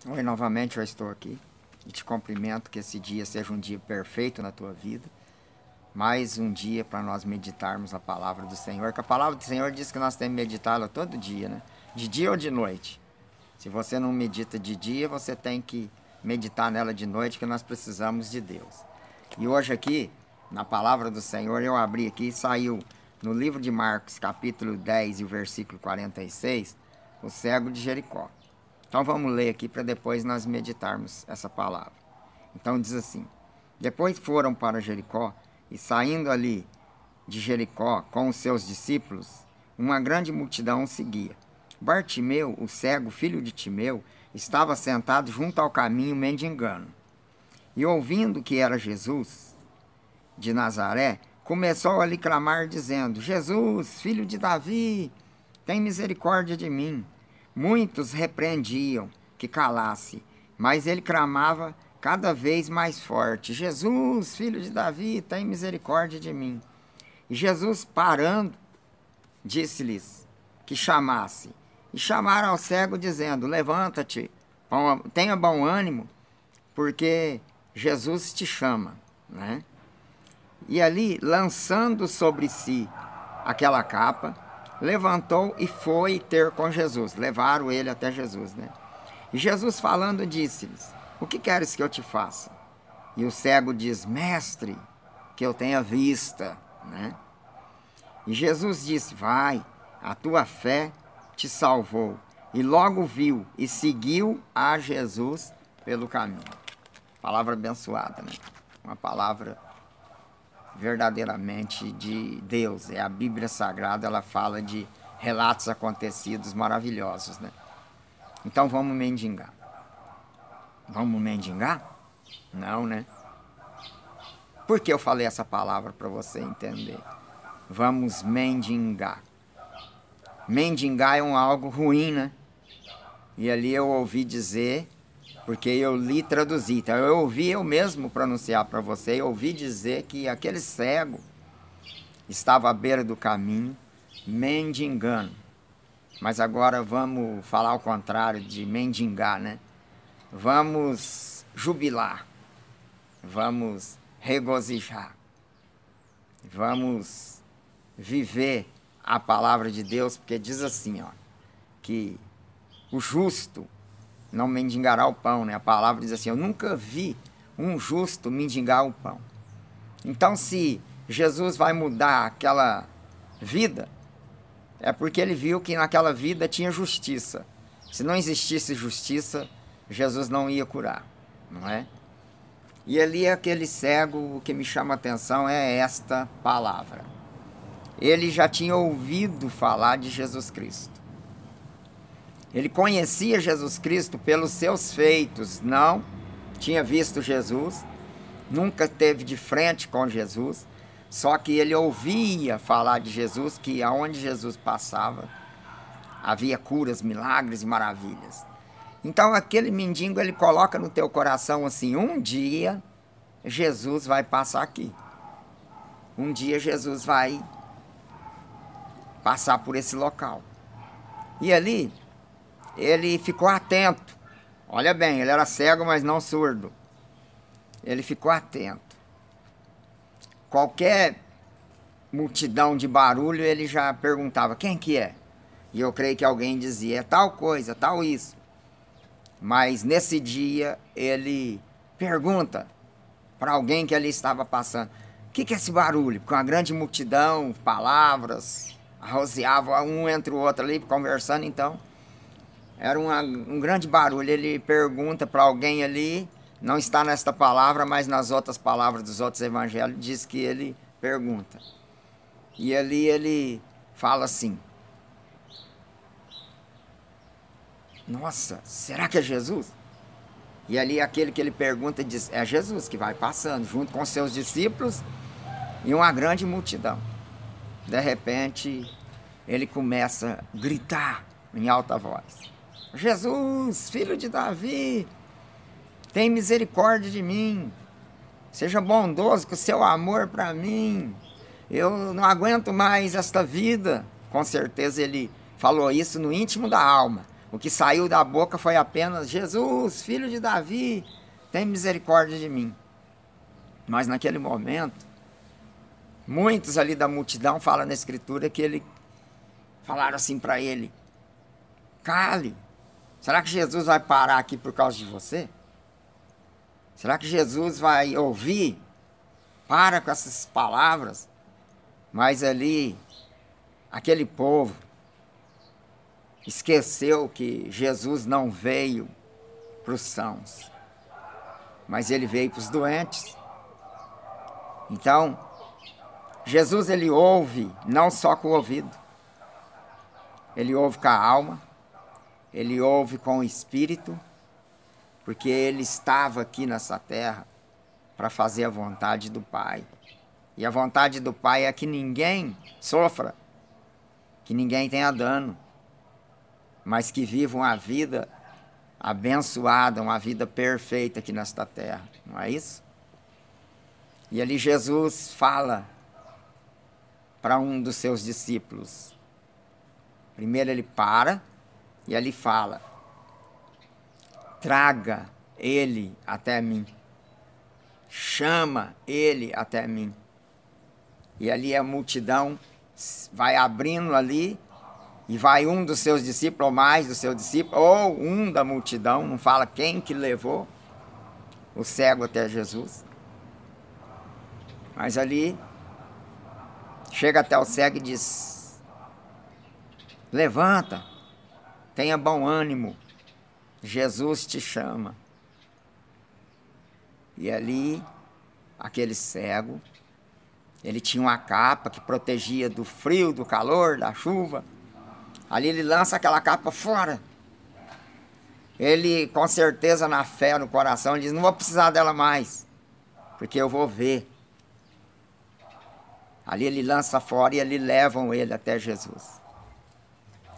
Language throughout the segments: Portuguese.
Oi, novamente eu estou aqui e te cumprimento que esse dia seja um dia perfeito na tua vida. Mais um dia para nós meditarmos a palavra do Senhor, que a palavra do Senhor diz que nós temos que meditá-la todo dia, né? De dia ou de noite. Se você não medita de dia, você tem que meditar nela de noite, que nós precisamos de Deus. E hoje aqui, na palavra do Senhor, eu abri aqui e saiu no livro de Marcos, capítulo 10 e o versículo 46, o cego de Jericó. Então vamos ler aqui para depois nós meditarmos essa palavra. Então diz assim: depois foram para Jericó, e saindo ali de Jericó com os seus discípulos, uma grande multidão o seguia. Bartimeu, o cego, filho de Timeu, estava sentado junto ao caminho mendigando. E ouvindo que era Jesus de Nazaré, começou a lhe clamar, dizendo: Jesus, filho de Davi, tem misericórdia de mim. Muitos repreendiam que calasse, mas ele clamava cada vez mais forte: Jesus, filho de Davi, tem misericórdia de mim. E Jesus, parando, disse-lhes que chamasse. E chamaram ao cego, dizendo: levanta-te, tenha bom ânimo, porque Jesus te chama, né? E ali, lançando sobre si aquela capa, levantou e foi ter com Jesus. Levaram ele até Jesus, né? E Jesus falando disse-lhes: o que queres que eu te faça? E o cego diz: mestre, que eu tenha vista, né? E Jesus disse: vai, a tua fé te salvou. E logo viu e seguiu a Jesus pelo caminho. Palavra abençoada, né? Uma palavra verdadeiramente de Deus. É a Bíblia Sagrada, ela fala de relatos acontecidos maravilhosos, né? Então vamos mendigar. Vamos mendigar? Não, né? Por que eu falei essa palavra para você entender? Vamos mendigar. Mendigar é algo ruim, né? E ali eu ouvi dizer, porque eu li e traduzi. Então eu ouvi eu mesmo pronunciar para você, eu ouvi dizer que aquele cego estava à beira do caminho, mendigando. Mas agora vamos falar ao contrário de mendigar, né? Vamos jubilar, vamos regozijar, vamos viver a palavra de Deus, porque diz assim, ó, que o justo não mendigará o pão, né? A palavra diz assim: eu nunca vi um justo mendigar o pão. Então, se Jesus vai mudar aquela vida, é porque ele viu que naquela vida tinha justiça. Se não existisse justiça, Jesus não ia curar, não é? E ali aquele cego, o que me chama a atenção é esta palavra. Ele já tinha ouvido falar de Jesus Cristo. Ele conhecia Jesus Cristo pelos seus feitos, não tinha visto Jesus, nunca esteve de frente com Jesus, só que ele ouvia falar de Jesus, que aonde Jesus passava, havia curas, milagres e maravilhas. Então aquele mendigo, ele coloca no teu coração assim: um dia Jesus vai passar aqui. Um dia Jesus vai passar por esse local. E ali, ele ficou atento. Olha bem, ele era cego, mas não surdo. Ele ficou atento. Qualquer multidão de barulho, ele já perguntava: quem que é? E eu creio que alguém dizia: é tal coisa, tal isso. Mas nesse dia, ele pergunta para alguém que ali estava passando: o que é esse barulho? Porque uma grande multidão, palavras, arrozeava um entre o outro ali, conversando. Então era um grande barulho. Ele pergunta para alguém ali, não está nesta palavra, mas nas outras palavras dos outros evangelhos, diz que ele pergunta. E ali ele fala assim: nossa, será que é Jesus? E ali aquele que ele pergunta diz: é Jesus que vai passando, junto com seus discípulos e uma grande multidão. De repente, ele começa a gritar em alta voz: Jesus, filho de Davi, tem misericórdia de mim. Seja bondoso com o seu amor para mim. Eu não aguento mais esta vida. Com certeza ele falou isso no íntimo da alma, O que saiu da boca foi apenas: Jesus, filho de Davi, tem misericórdia de mim. Mas naquele momento, muitos ali da multidão, fala na escritura, que falaram assim para ele: cale, será que Jesus vai parar aqui por causa de você? Será que Jesus vai ouvir? Para com essas palavras. Mas ali, aquele povo esqueceu que Jesus não veio para os sãos, mas ele veio para os doentes. Então, Jesus, ele ouve não só com o ouvido, ele ouve com a alma, ele ouve com o espírito, porque ele estava aqui nessa terra para fazer a vontade do Pai. E a vontade do Pai é que ninguém sofra, que ninguém tenha dano, mas que viva uma vida abençoada, uma vida perfeita aqui nesta terra. Não é isso? E ali Jesus fala para um dos seus discípulos. Primeiro ele para e ali fala: traga ele até mim. Chama ele até mim. E ali a multidão vai abrindo ali, e vai um dos seus discípulos, ou mais do seu discípulo, ou um da multidão, não fala quem que levou o cego até Jesus. Mas ali, chega até o cego e diz: levanta, tenha bom ânimo, Jesus te chama. E ali, aquele cego, ele tinha uma capa que protegia do frio, do calor, da chuva. Ali ele lança aquela capa fora. Ele, com certeza, na fé, no coração, ele diz: não vou precisar dela mais, porque eu vou ver. Ali ele lança fora e ali levam ele até Jesus.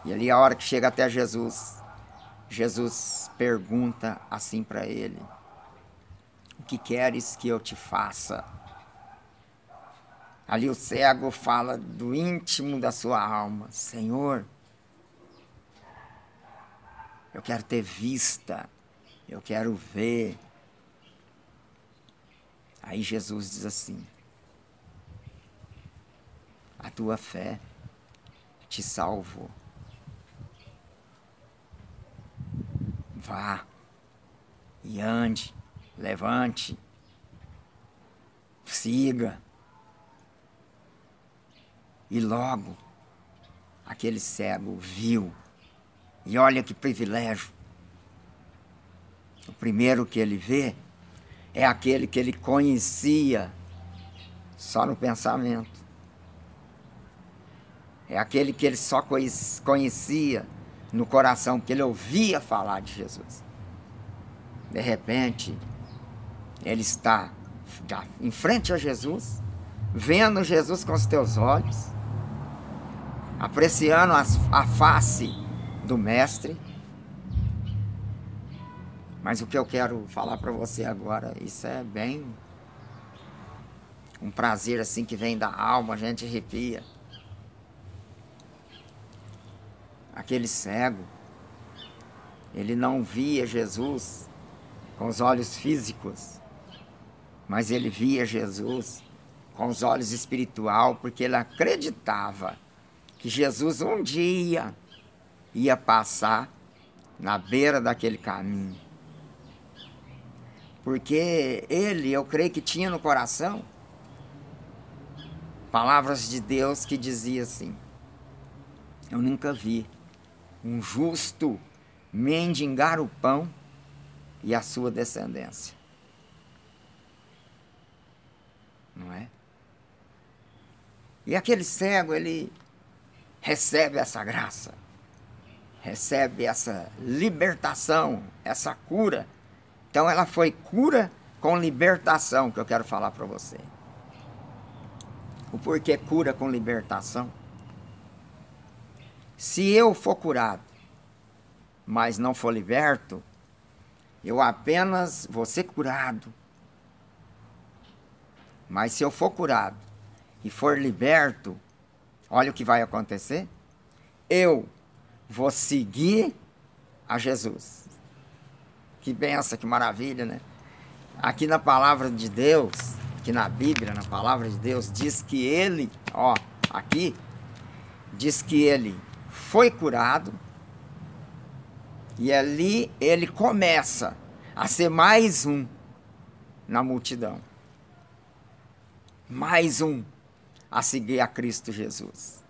E ali a hora que chega até Jesus, Jesus pergunta assim para ele: o que queres que eu te faça? Ali o cego fala do íntimo da sua alma: Senhor, eu quero ter vista, eu quero ver. Aí Jesus diz assim: a tua fé te salvou. Vá e ande, levante, siga. E logo aquele cego viu. E olha que privilégio. O primeiro que ele vê é aquele que ele conhecia só no pensamento. É aquele que ele só conhecia no coração, porque ele ouvia falar de Jesus. De repente, ele está já em frente a Jesus, vendo Jesus com os teus olhos, apreciando a face do Mestre. Mas o que eu quero falar para você agora, isso é bem um prazer assim que vem da alma, a gente arrepia. Aquele cego, ele não via Jesus com os olhos físicos, mas ele via Jesus com os olhos espirituais, porque ele acreditava que Jesus um dia ia passar na beira daquele caminho. Porque ele, eu creio que tinha no coração palavras de Deus que dizia assim: eu nunca vi um justo mendigar o pão e a sua descendência. Não é? E aquele cego, ele recebe essa graça, recebe essa libertação, essa cura. Então ela foi cura com libertação, que eu quero falar para você. O porquê cura com libertação? Se eu for curado, mas não for liberto, eu apenas vou ser curado. Mas se eu for curado e for liberto, olha o que vai acontecer. Eu vou seguir a Jesus. Que benção, que maravilha, né? Aqui na palavra de Deus, aqui na Bíblia, na palavra de Deus, diz que ele, ó, aqui, diz que ele foi curado e ali ele começa a ser mais um na multidão. Mais um a seguir a Cristo Jesus.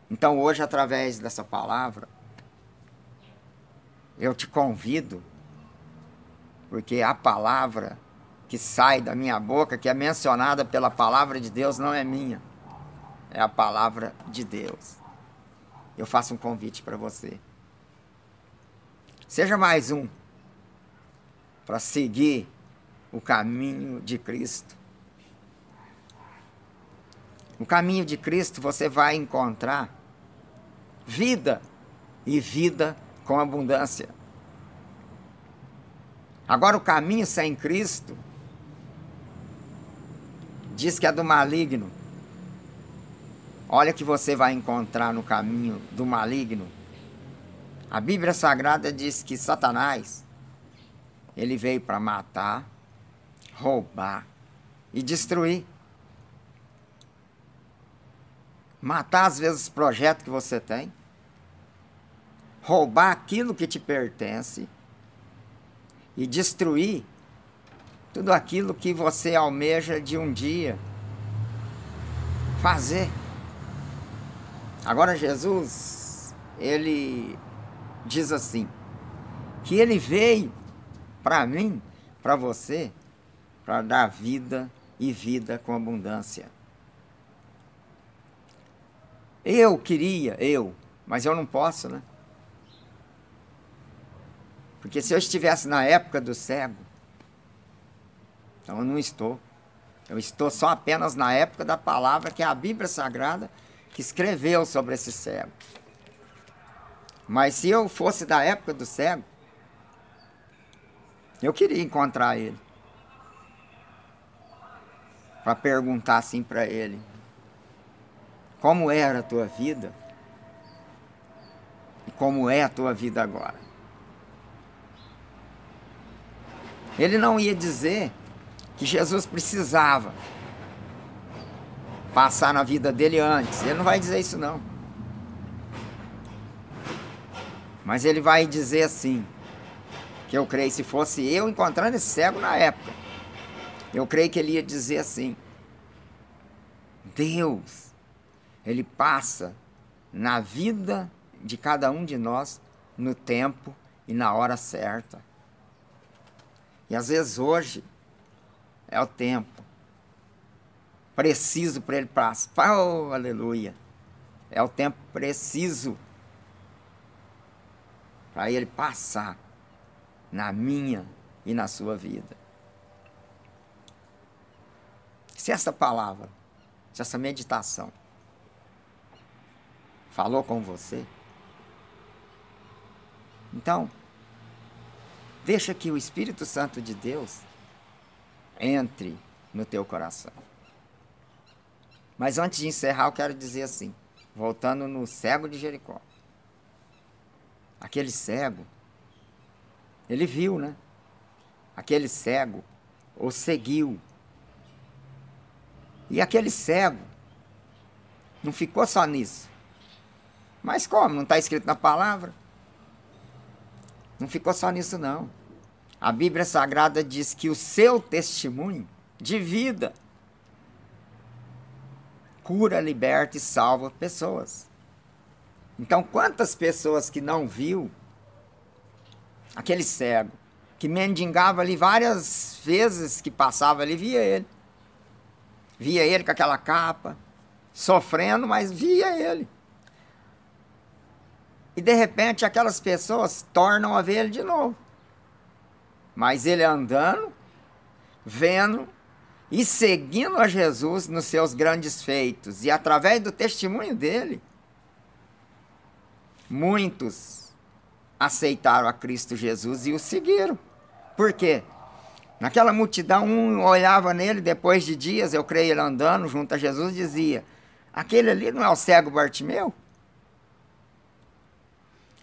Então hoje, através dessa palavra, eu te convido, porque a palavra que sai da minha boca, que é mencionada pela palavra de Deus, não é minha, é a palavra de Deus. Eu faço um convite para você. Seja mais um para seguir o caminho de Cristo. No caminho de Cristo você vai encontrar vida e vida com abundância. Agora, o caminho sem Cristo diz que é do maligno. Olha o que você vai encontrar no caminho do maligno. A Bíblia Sagrada diz que Satanás, ele veio para matar, roubar e destruir. Matar, às vezes, os projetos que você tem. Roubar aquilo que te pertence. E destruir tudo aquilo que você almeja de um dia fazer. Agora Jesus, ele diz assim, que ele veio para mim, para você, para dar vida e vida com abundância. Eu queria, mas eu não posso, né? Porque se eu estivesse na época do cego, então eu não estou. Eu estou só apenas na época da palavra que é a Bíblia Sagrada que escreveu sobre esse cego. Mas se eu fosse da época do cego, eu queria encontrar ele. Para perguntar assim para ele, como era a tua vida? E como é a tua vida agora? Ele não ia dizer que Jesus precisava passar na vida dele antes. Ele não vai dizer isso, não. Mas ele vai dizer assim, que eu creio, se fosse eu encontrando esse cego na época, eu creio que ele ia dizer assim, Deus, ele passa na vida de cada um de nós no tempo e na hora certa. E às vezes hoje é o tempo preciso para ele passar. Oh, aleluia! É o tempo preciso para ele passar na minha e na sua vida. Se essa palavra, se essa meditação falou com você, então deixa que o Espírito Santo de Deus entre no teu coração. Mas antes de encerrar, eu quero dizer assim, voltando no cego de Jericó. Aquele cego, ele viu, né? Aquele cego o seguiu. E aquele cego não ficou só nisso. Mas como? Não está escrito na palavra? Não ficou só nisso, não. A Bíblia Sagrada diz que o seu testemunho de vida cura, liberta e salva pessoas. Então, quantas pessoas que não viu aquele cego, que mendigava ali várias vezes que passava ali, via ele. Via ele com aquela capa, sofrendo, mas via ele. E de repente aquelas pessoas tornam a ver ele de novo. Mas ele andando, vendo e seguindo a Jesus nos seus grandes feitos. E através do testemunho dele, muitos aceitaram a Cristo Jesus e o seguiram. Por quê? Naquela multidão, um olhava nele depois de dias, eu creio ele andando junto a Jesus, e dizia, aquele ali não é o cego Bartimeu?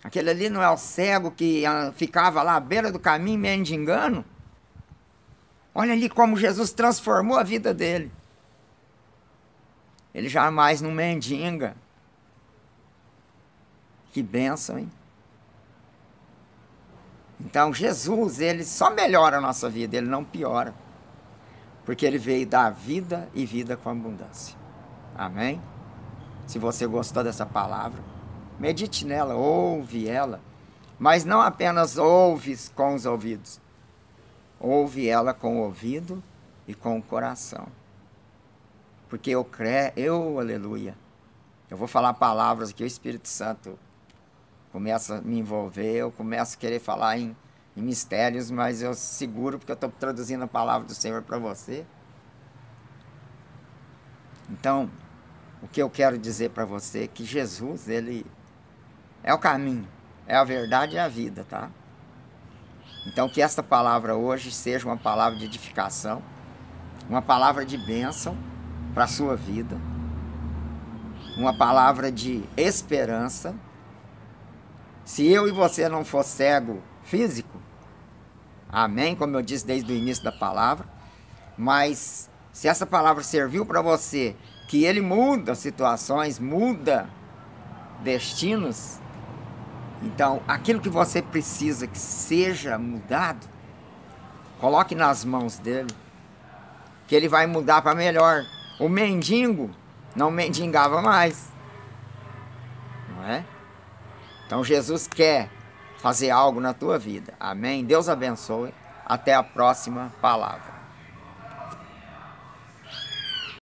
Aquele ali não é o cego que ficava lá à beira do caminho mendigando? Olha ali como Jesus transformou a vida dele. Ele jamais não mendiga. Que bênção, hein? Então Jesus, ele só melhora a nossa vida, ele não piora. Porque ele veio dar vida e vida com abundância. Amém? Se você gostou dessa palavra, medite nela, ouve ela. Mas não apenas ouve com os ouvidos. Ouve ela com o ouvido e com o coração. Porque aleluia, eu vou falar palavras que o Espírito Santo começa a me envolver, eu começo a querer falar em mistérios, mas eu seguro porque eu estou traduzindo a palavra do Senhor para você. Então, o que eu quero dizer para você é que Jesus, ele é o caminho, é a verdade e a vida, tá? Então, que esta palavra hoje seja uma palavra de edificação, uma palavra de bênção para a sua vida, uma palavra de esperança. Se eu e você não for cego físico, amém, como eu disse desde o início da palavra, mas se essa palavra serviu para você, que ele muda situações, muda destinos, então aquilo que você precisa que seja mudado, coloque nas mãos dele, que ele vai mudar para melhor. O mendigo não mendigava mais, não é? Então Jesus quer fazer algo na tua vida. Amém? Deus abençoe. Até a próxima palavra.